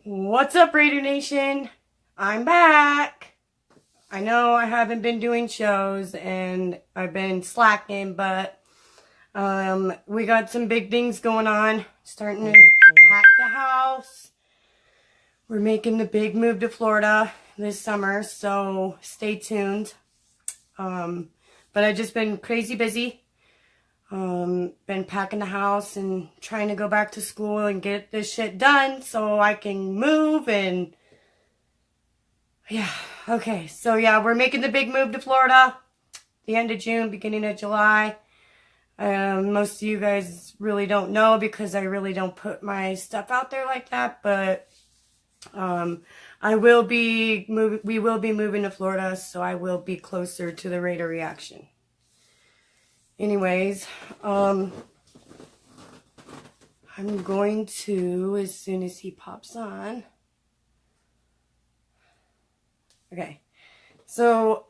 What's up, Raider Nation? I'm back. I know I haven't been doing shows and I've been slacking, but we got some big things going on. Starting to pack the house. We're making the big move to Florida this summer, so stay tuned. But I've just been crazy busy. Been packing the house and trying to go back to school and get this shit done so I can move and yeah, okay. So yeah, we're making the big move to Florida the end of June, beginning of July. Most of you guys really don't know because I really don't put my stuff out there like that, but we will be moving to Florida, so I will be closer to the Raider reaction. Anyways, I'm going to, as soon as he pops on. Okay. So,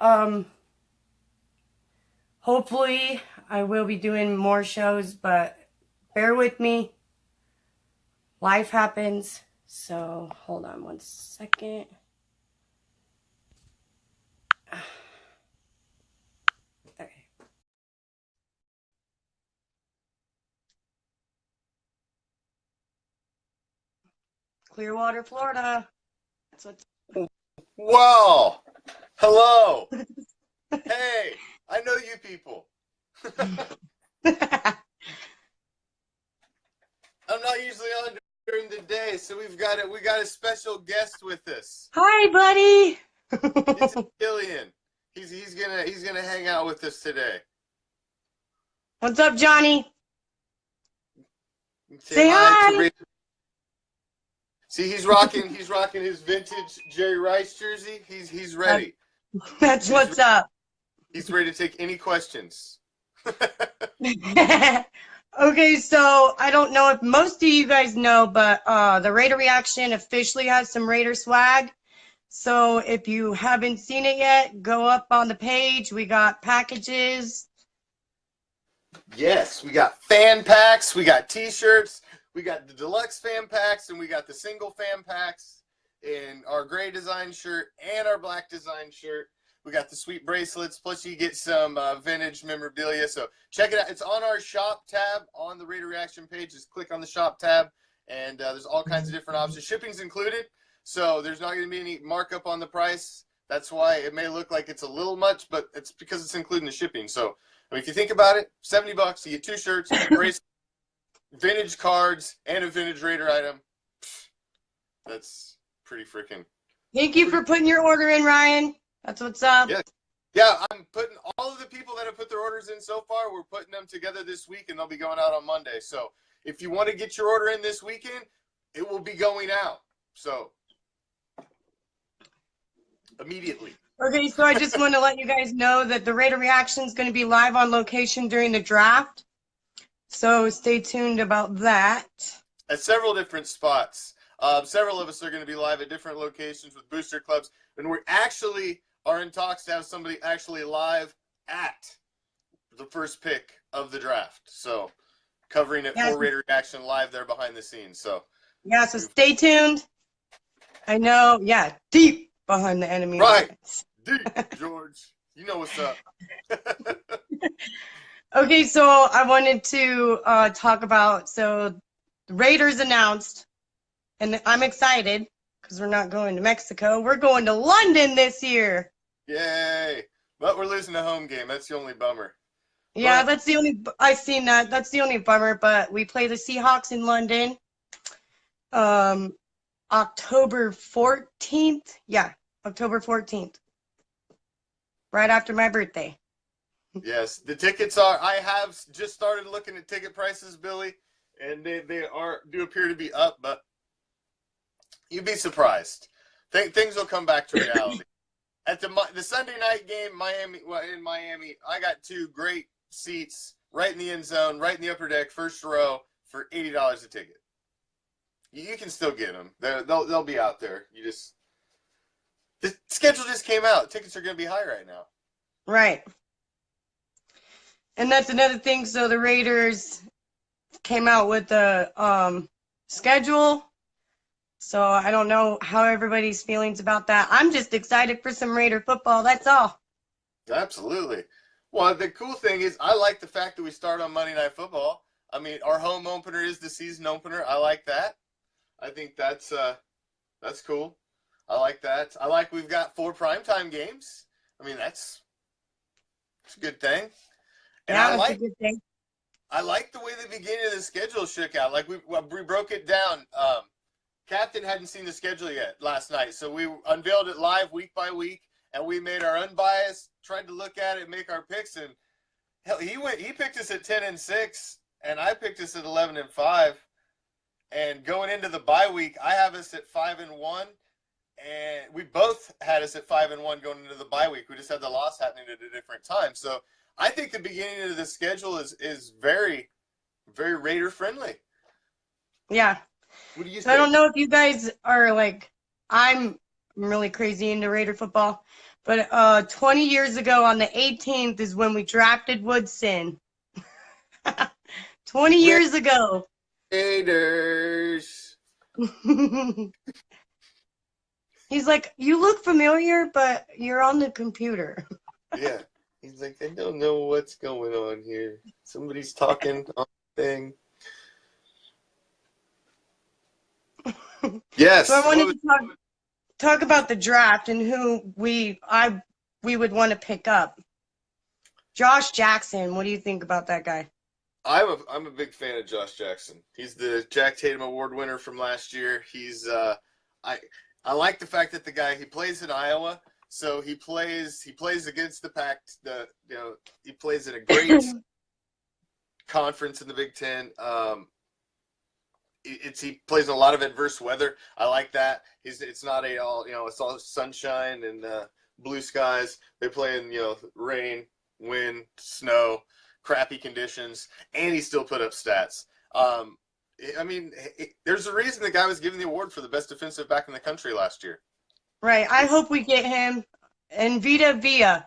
hopefully I will be doing more shows, but bear with me. Life happens. So, hold on one second. Okay. Clearwater, Florida. That's what's... Wow. Hello. Hey, I know you people. I'm not usually on during the day, so we got a special guest with us. Hi, buddy. It's Killian. He's gonna hang out with us today. What's up, Johnny? Say hi. See, he's rocking his vintage Jerry Rice jersey. He's ready. That's what's up. He's ready to take any questions. Okay, so I don't know if most of you guys know, but the Raider Reaction officially has some Raider swag. So if you haven't seen it yet, go up on the page. We got packages. Yes, we got fan packs, we got t-shirts, we got the deluxe fan packs, and we got the single fan packs in our gray design shirt and our black design shirt. We got the sweet bracelets, plus you get some vintage memorabilia. So check it out. It's on our shop tab on the Raider Reaction page. Just click on the shop tab, and there's all kinds of different options. Shipping's included, so there's not going to be any markup on the price. That's why it may look like it's a little much, but it's because it's including the shipping. So I mean, if you think about it, $70, you get 2 shirts, bracelets, vintage cards, and a vintage Raider item. That's pretty freaking. Thank you for putting your order in, Ryan. That's what's up. Yeah, I'm putting all of the people that have put their orders in so far, we're putting them together this week, and they'll be going out on Monday. So if you want to get your order in this weekend, it will be going out. So immediately. Okay, so I just want to let you guys know that the Raider Reaction is going to be live on location during the draft. So stay tuned about that. At several different spots. Several of us are going to be live at different locations with booster clubs. And we actually are in talks to have somebody actually live at the first pick of the draft. So covering it for Raider Reaction live there behind the scenes. So yeah, so stay tuned. I know, yeah, deep behind the enemy. Right. Deep, George. You know what's up. Okay, so I wanted to talk about, so the Raiders announced, and I'm excited because we're not going to Mexico. We're going to London this year. Yay. But we're losing a home game. That's the only bummer. Yeah, that's the only, I've seen that. That's the only bummer, but we play the Seahawks in London. October 14th. Yeah, October 14th. Right after my birthday. Yes, the tickets are, I have just started looking at ticket prices, Billy, and they do appear to be up, but you'd be surprised. Things will come back to reality. At the Sunday night game, in Miami, I got 2 great seats right in the end zone, right in the upper deck, first row for $80 a ticket. You can still get them. They'll be out there. The schedule just came out. Tickets are going to be high right now. Right. And that's another thing. So the Raiders came out with the schedule. So I don't know how everybody's feelings about that. I'm just excited for some Raider football. That's all. Absolutely. Well, the cool thing is, I like the fact that we start on Monday Night Football. I mean, our home opener is the season opener. I like that. I think that's cool. I like that. I like we've got 4 primetime games. I mean, that's a good thing. And Yeah, that's a good thing. I like the way the beginning of the schedule shook out. Like we broke it down. Captain hadn't seen the schedule yet last night, so we unveiled it live week by week, and we made our unbiased, tried to look at it, make our picks, and hell, he picked us at 10-6, and I picked us at 11-5. And going into the bye week, I have us at 5-1, and we both had us at 5-1 going into the bye week. We just had the loss happening at a different time. So I think the beginning of the schedule is very, very Raider friendly. Yeah. What do you So I think? don't know if you guys are like, I'm really crazy into Raider football, but 20 years ago on the 18th is when we drafted Woodson. 20 years ago. Raiders. He's like, you look familiar, but you're on the computer. Yeah. He's like, I don't know what's going on here. Somebody's talking on the thing. Yes. So I wanted to talk about the draft and who we would want to pick up. Josh Jackson, what do you think about that guy? I'm a big fan of Josh Jackson. He's the Jack Tatum Award winner from last year. He's I like the fact that he plays in Iowa, so he plays against the Pac. He plays in a great conference in the Big Ten. He plays in a lot of adverse weather. I like that. It's not it's all sunshine and blue skies. They play in rain, wind, snow, crappy conditions, and he still put up stats. I mean, there's a reason the guy was given the award for the best defensive back in the country last year. Right. I hope we get him and Vita Vea.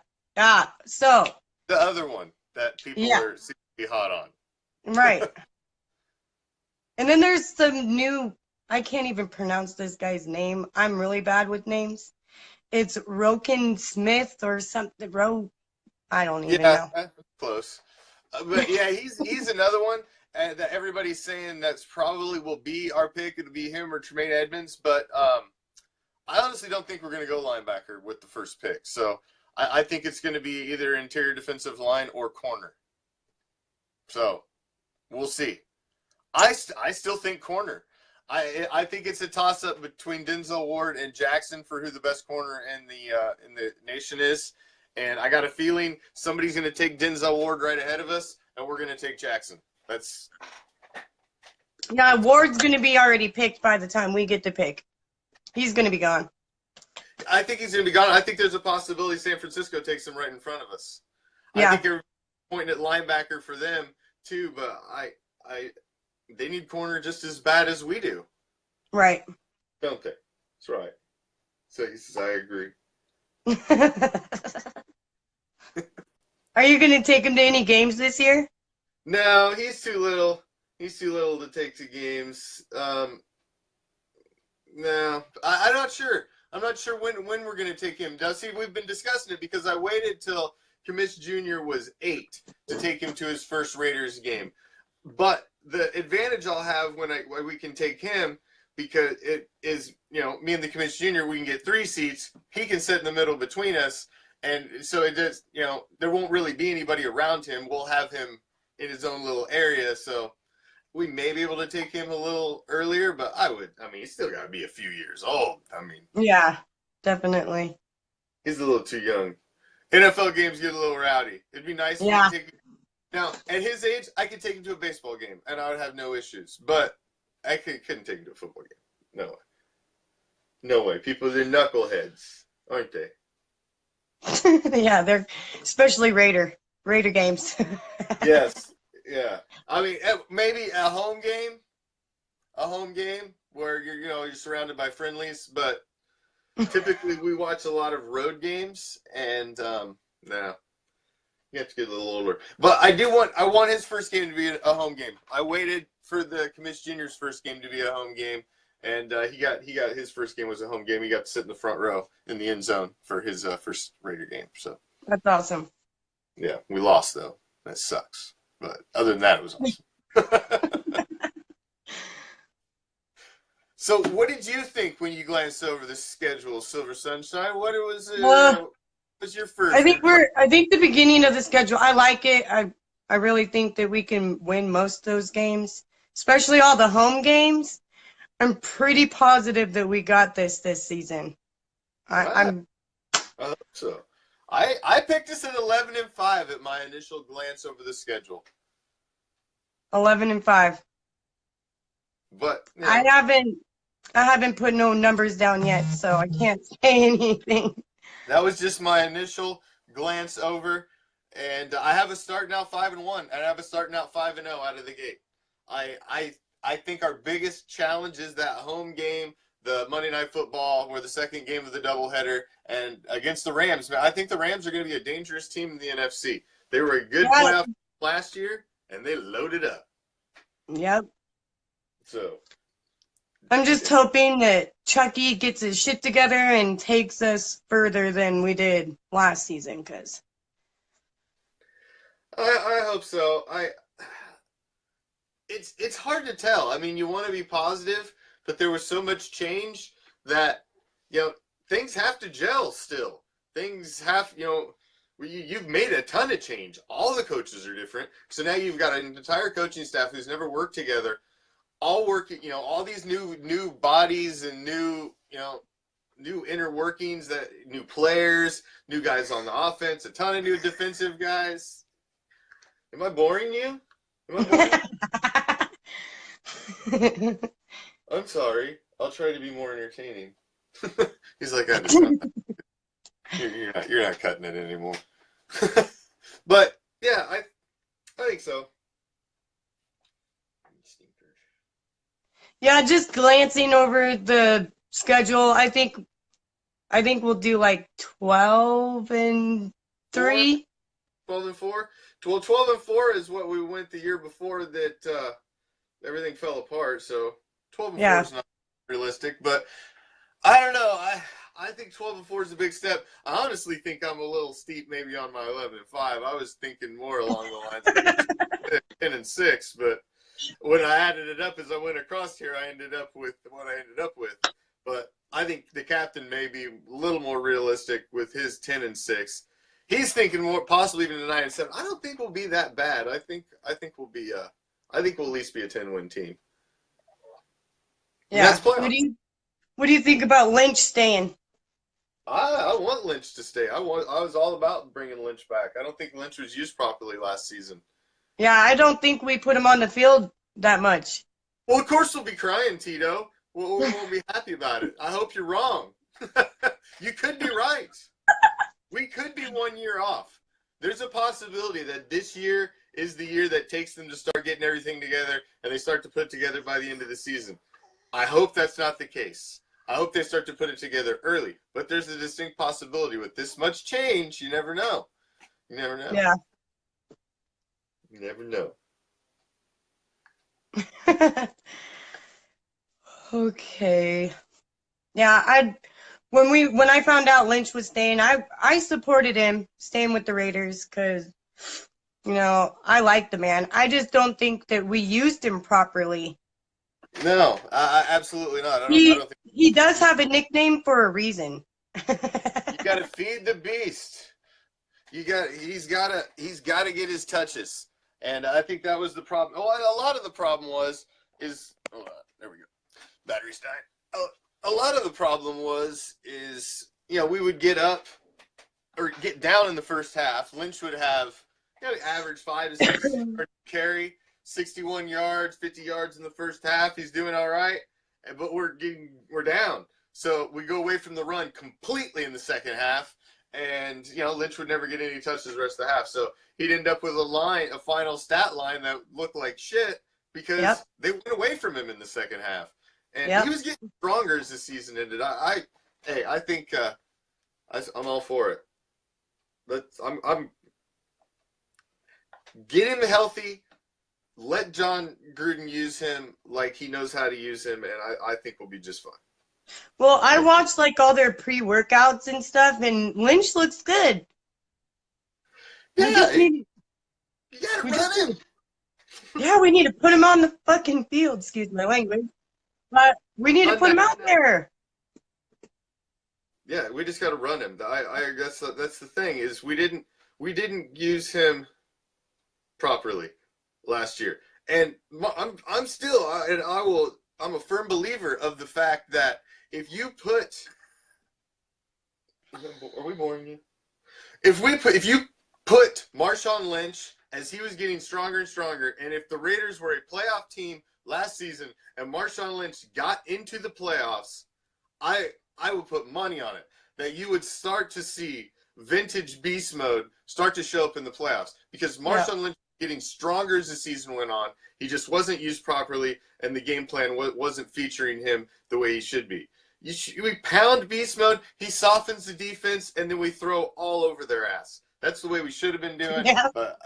So the other one that people are seem to be hot on. Right. And then there's some new, I can't even pronounce this guy's name. I'm really bad with names. It's Roken Smith or something. I don't even know. Close. But yeah, he's another one that everybody's saying that's probably will be our pick. It'll be him or Tremaine Edmonds. But I honestly don't think we're going to go linebacker with the first pick. So I think it's going to be either interior defensive line or corner. So we'll see. I still think corner. I think it's a toss-up between Denzel Ward and Jackson for who the best corner in the nation is. And I got a feeling somebody's going to take Denzel Ward right ahead of us, and we're going to take Jackson. Yeah, Ward's going to be already picked by the time we get to pick. He's going to be gone. I think he's going to be gone. I think there's a possibility San Francisco takes him right in front of us. Yeah. I think they're pointing at linebacker for them too, but they need corner just as bad as we do. Right. Don't they? That's right. So he says, I agree. Are you going to take him to any games this year? No, he's too little. He's too little to take to games. No, I'm not sure. I'm not sure when we're going to take him. See, we've been discussing it because I waited till Commish Jr. was 8 to take him to his first Raiders game. But the advantage I'll have when we can take him, because it is, me and the Commish Jr., we can get 3 seats. He can sit in the middle between us. And so it does, there won't really be anybody around him. We'll have him in his own little area. So we may be able to take him a little earlier, but he's still got to be a few years old. Yeah, definitely. He's a little too young. NFL games get a little rowdy. It'd be nice if we could take him. Now, at his age, I could take him to a baseball game, and I would have no issues. But I couldn't take him to a football game. No way. No way. People, they're knuckleheads, aren't they? Yeah, they're especially Raider games. Yes. Yeah. Maybe a home game where you're surrounded by friendlies, but typically we watch a lot of road games, and no. You have to get a little older. But I want his first game to be a home game. I waited for the Commish Jr.'s first game to be a home game, And he got his first game was a home game. He got to sit in the front row in the end zone for his first Raider game. So That's awesome. yeah, we lost though. That sucks. But other than that, it was awesome. So, what did you think when you glanced over the schedule, Silver Sunshine? What was your first impression? I think the beginning of the schedule, I like it. I really think that we can win most of those games, especially all the home games. I'm pretty positive that we got this season. I, I'm I hope so. I picked us at 11-5 at my initial glance over the schedule, 11-5. but I haven't put no numbers down yet, so I can't say anything. that was just my initial glance over, and I have us starting out 5-1, and I have us starting out 5-0 out of the gate. I think our biggest challenge is that home game, the Monday Night Football, or the second game of the doubleheader, and against the Rams. I think the Rams are going to be a dangerous team in the NFC. They were a good playoff last year, and they loaded up. Yep. So I'm just hoping that Chucky gets his shit together and takes us further than we did last season, because I hope so. It's hard to tell. I mean, you want to be positive, but there was so much change that things have to gel still. Things have you've made a ton of change. All the coaches are different, so now you've got an entire coaching staff who's never worked together, all working. All these new bodies and new inner workings, that new players, new guys on the offense, a ton of new defensive guys. Am I boring you? Am I boring? I'm sorry. I'll try to be more entertaining. He's like, I understand. You're not cutting it anymore. But yeah, I think so. yeah, just glancing over the schedule, I think we'll do like 12-3. 12-4. Well, 12-4 is what we went the year before that everything fell apart. So 12-4 is not realistic, but I don't know. I think 12-4 is a big step. I honestly think I'm a little steep, maybe on my 11-5. I was thinking more along the lines of 10-6, but when I added it up as I went across here, I ended up with what I ended up with. But I think the captain may be a little more realistic with his 10-6. He's thinking more, possibly even a 9-7. I don't think we'll be that bad. I think we'll be. I think we'll at least be a 10-win team. Yeah. What do you think about Lynch staying? I want Lynch to stay. I was all about bringing Lynch back. I don't think Lynch was used properly last season. Yeah, I don't think we put him on the field that much. Well, of course we'll be crying, Tito. We won't be happy about it. I hope you're wrong. You could be right. We could be 1 year off. There's a possibility that this year is the year that takes them to start getting everything together, and they start to put it together by the end of the season. I hope that's not the case. I hope they start to put it together early. But there's a distinct possibility with this much change. You never know. You never know. Yeah. You never know. Okay. Yeah, when I found out Lynch was staying, I supported him staying with the Raiders because, I like the man. I just don't think that we used him properly. No, absolutely not. I don't think he does have a nickname for a reason. You got to feed the beast. He's got to get his touches. And I think that was the problem. Well, a lot of the problem is there we go. Battery's dying. A lot of the problem is we would get up or get down in the first half. Lynch would have average 5 to 6 yards carry, 61 yards, 50 yards in the first half. He's doing all right, but we're down. So we go away from the run completely in the second half, and Lynch would never get any touches the rest of the half. So he'd end up with a final stat line that looked like shit because they went away from him in the second half. And he was getting stronger as the season ended. I think I'm all for it. I'm get him healthy. let John Gruden use him like he knows how to use him, and I think we'll be just fine. Well, I watched like all their pre-workouts and stuff, and Lynch looks good. Yeah, you gotta run him. Yeah, we need to put him on the fucking field. Excuse my language, but we need to put him out there. Yeah, we just got to run him. I guess that's the thing is we didn't use him properly last year, and I'm still and I will. I'm a firm believer of the fact that if you put, are we boring you? If you put Marshawn Lynch as he was getting stronger and stronger, and if the Raiders were a playoff team last season and Marshawn Lynch got into the playoffs, I would put money on it that you would start to see vintage beast mode start to show up in the playoffs because Marshawn Lynch was getting stronger as the season went on. He just wasn't used properly, and the game plan wasn't featuring him the way he should be. We pound beast mode, he softens the defense, and then we throw all over their ass. That's the way we should have been doing, but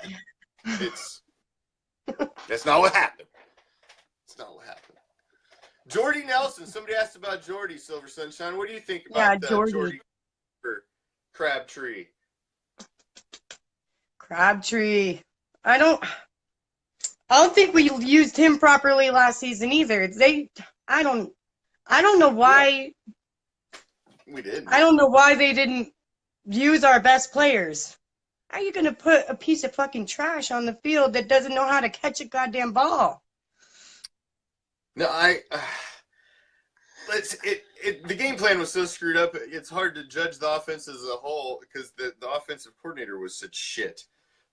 that's not what happened. It's not what happened. Jordy Nelson. Somebody asked about Jordy, Silver Sunshine. What do you think about Jordy for Crabtree? Crabtree. I don't think we used him properly last season either. I don't know why. We did. I don't know why they didn't use our best players. How are you gonna put a piece of fucking trash on the field that doesn't know how to catch a goddamn ball? No, the game plan was so screwed up. It's hard to judge the offense as a whole because the offensive coordinator was such shit.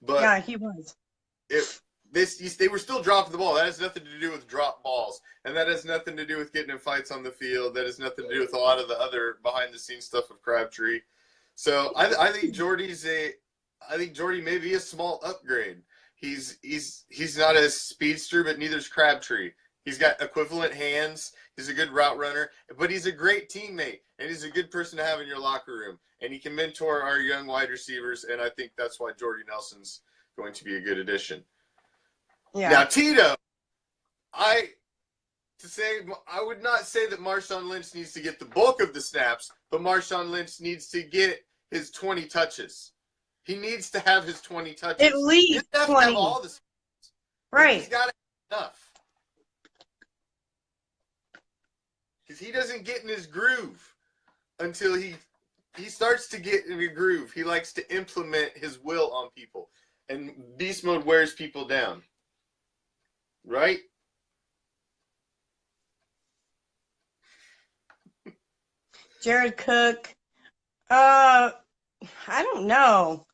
But yeah, he was. They were still dropping the ball. That has nothing to do with drop balls, and that has nothing to do with getting in fights on the field. That has nothing to do with a lot of the other behind the scenes stuff of Crabtree. So I think Jordy may be a small upgrade. He's not a speedster, but neither is Crabtree. He's got equivalent hands. He's a good route runner, but he's a great teammate, and he's a good person to have in your locker room. And he can mentor our young wide receivers, and I think that's why Jordy Nelson's going to be a good addition. Yeah. Now, Tito, I would not say that Marshawn Lynch needs to get the bulk of the snaps, but Marshawn Lynch needs to get his 20 touches. He needs to have his 20 touches. At least 20. Have all the snaps, right. He's got to have enough. Because he doesn't get in his groove until he starts to get in a groove. He likes to implement his will on people. And beast mode wears people down. Right? Jared Cook. I don't know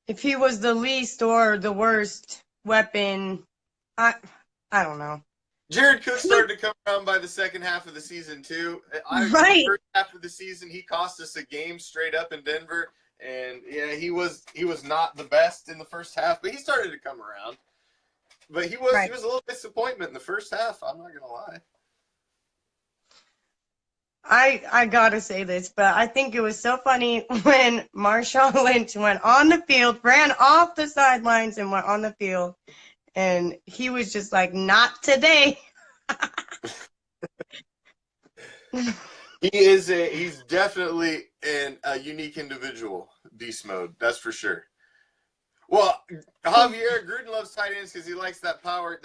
if he was the least or the worst weapon. I don't know. Jared Cook started to come around by the second half of the season too. Right. The first half of the season, he cost us a game straight up in Denver, and yeah, he was not the best in the first half, but he started to come around. But he was a little disappointment in the first half. I'm not gonna lie. I gotta say this, but I think it was so funny when Marshawn Lynch went on the field, ran off the sidelines, and went on the field. And he was just like, not today. He's definitely a unique individual, beast mode. That's for sure. Well, Javier Gruden loves tight ends because he likes that power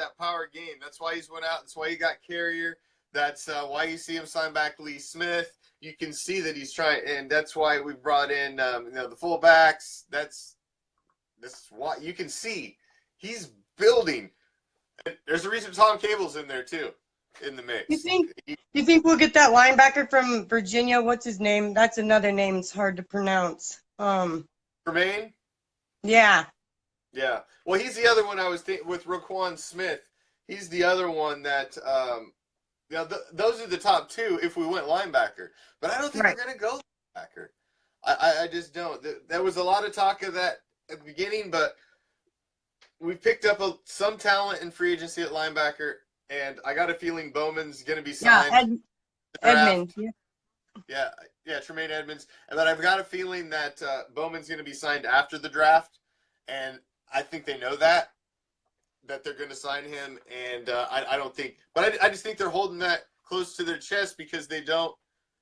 game. That's why he's went out. That's why he got Carrier. That's why you see him sign back Lee Smith. You can see that he's trying, and that's why we brought in the fullbacks. That's why you can see he's building. There's a reason Tom Cable's in there too, in the mix. You think we'll get that linebacker from Virginia? What's his name? That's another name. It's hard to pronounce. Tremaine? Yeah. Yeah. Well, he's the other one I was thinking with Roquan Smith. He's the other one that those are the top two if we went linebacker. But I don't think we're going to go linebacker. I just don't. There was a lot of talk of that at the beginning, but we picked up some talent in free agency at linebacker, and I got a feeling Bowman's going to be signed. Edmonds. Yeah, Tremaine Edmonds. And then I've got a feeling that Bowman's going to be signed after the draft, and I think they know that. that they're going to sign him, and I don't think, but I just think they're holding that close to their chest because they don't.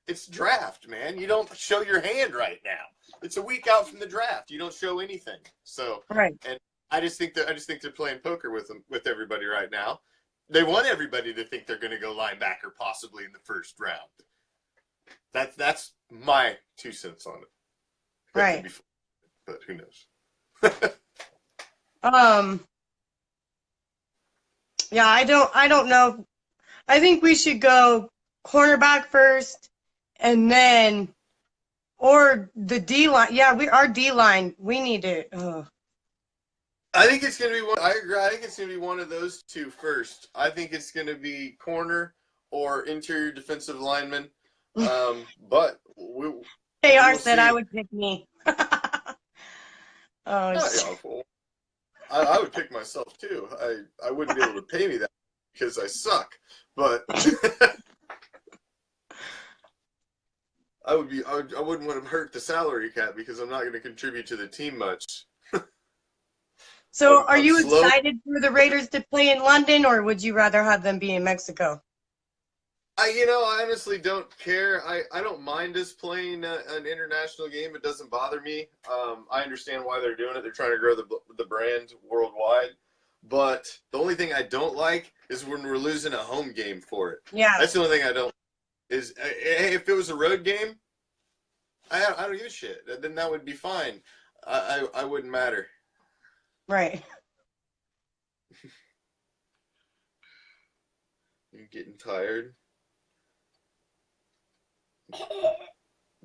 It's draft, man. You don't show your hand right now. It's a week out from the draft. You don't show anything. So, Right. and I just think they're playing poker with everybody right now. They want everybody to think they're going to go linebacker possibly in the first round. That's my 2 cents on it. Right. But who knows? Yeah, I don't know. I think we should go cornerback first, and then, or the D line. Yeah, our D line. We need it. I think it's going to be one. I agree. I think it's going to be one of those two first. I think it's going to be corner or interior defensive lineman. But KR said I would pick me. Oh, yeah, I would pick myself too. I wouldn't be able to pay me that because I suck. But I wouldn't want to hurt the salary cap because I'm not going to contribute to the team much. So are you excited for the Raiders to play in London, or would you rather have them be in Mexico? I honestly don't care. I don't mind us playing an international game. It doesn't bother me. I understand why they're doing it. They're trying to grow the brand worldwide. But the only thing I don't like is when we're losing a home game for it. Yeah. That's the only thing I don't. Is if it was a road game, I don't give a shit. Then that would be fine. I wouldn't matter. Right. You're getting tired?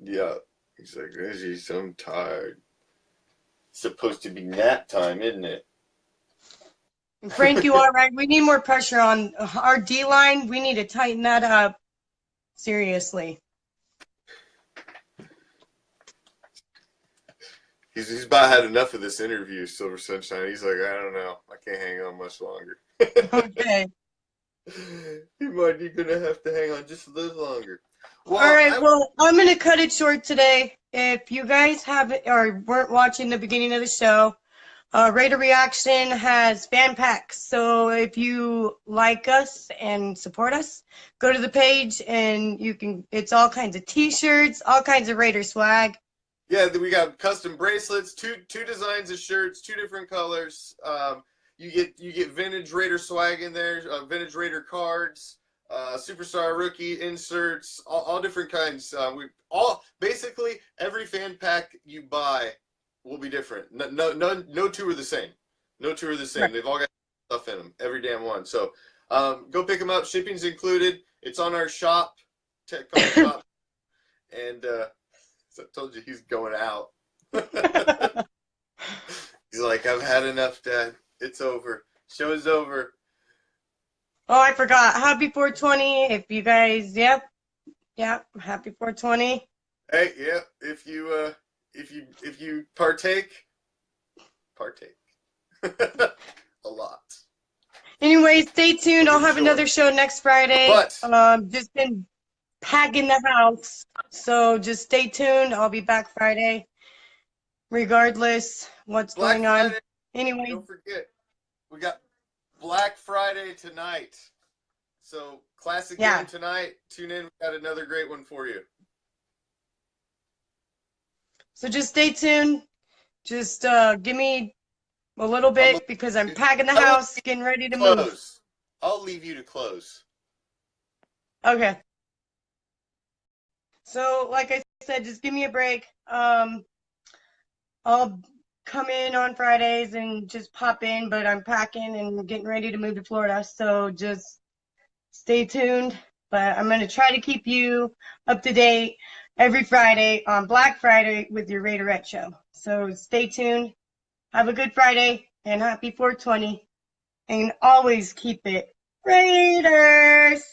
Yeah. He's like, Reggie, I'm tired. It's supposed to be nap time, isn't it? Frank, you all right? We need more pressure on our D line. We need to tighten that up. Seriously. He's about had enough of this interview, Silver Sunshine. He's like, I don't know. I can't hang on much longer. Okay. You're going to have to hang on just a little longer. Well, all right. Well, I'm going to cut it short today. If you guys haven't or weren't watching the beginning of the show, Raider Reaction has fan packs. So if you like us and support us, go to the page and it's all kinds of t-shirts, all kinds of Raider swag. Yeah, we got custom bracelets, two designs of shirts, 2 different colors. You get vintage Raider swag in there, vintage Raider cards, superstar rookie inserts, all different kinds. Basically every fan pack you buy will be different. No 2 are the same. No 2 are the same. Right. They've all got stuff in them, every damn one. So go pick them up. Shipping's included. It's on our shop, TechCom shop, and. I told you he's going out. He's like, I've had enough, Dad. It's over. Show's over. Oh, I forgot. Happy 420. If you guys, yep. Happy 420. Hey, yeah. If you partake. A lot. Anyway, stay tuned. I'll have another show next Friday. But just been packing the house, so just stay tuned. I'll be back Friday regardless what's going on. Anyway, don't forget we got Black Friday tonight, so classic game tonight. Tune in, we got another great one for you, so just stay tuned. Just give me a little bit because I'm packing the house, getting ready to move. I'll leave you to close. Okay. So, like I said, just give me a break. I'll come in on Fridays and just pop in, but I'm packing and getting ready to move to Florida. So just stay tuned. But I'm going to try to keep you up to date every Friday on Black Friday with your Raiderette show. So stay tuned. Have a good Friday and happy 420. And always keep it Raiders.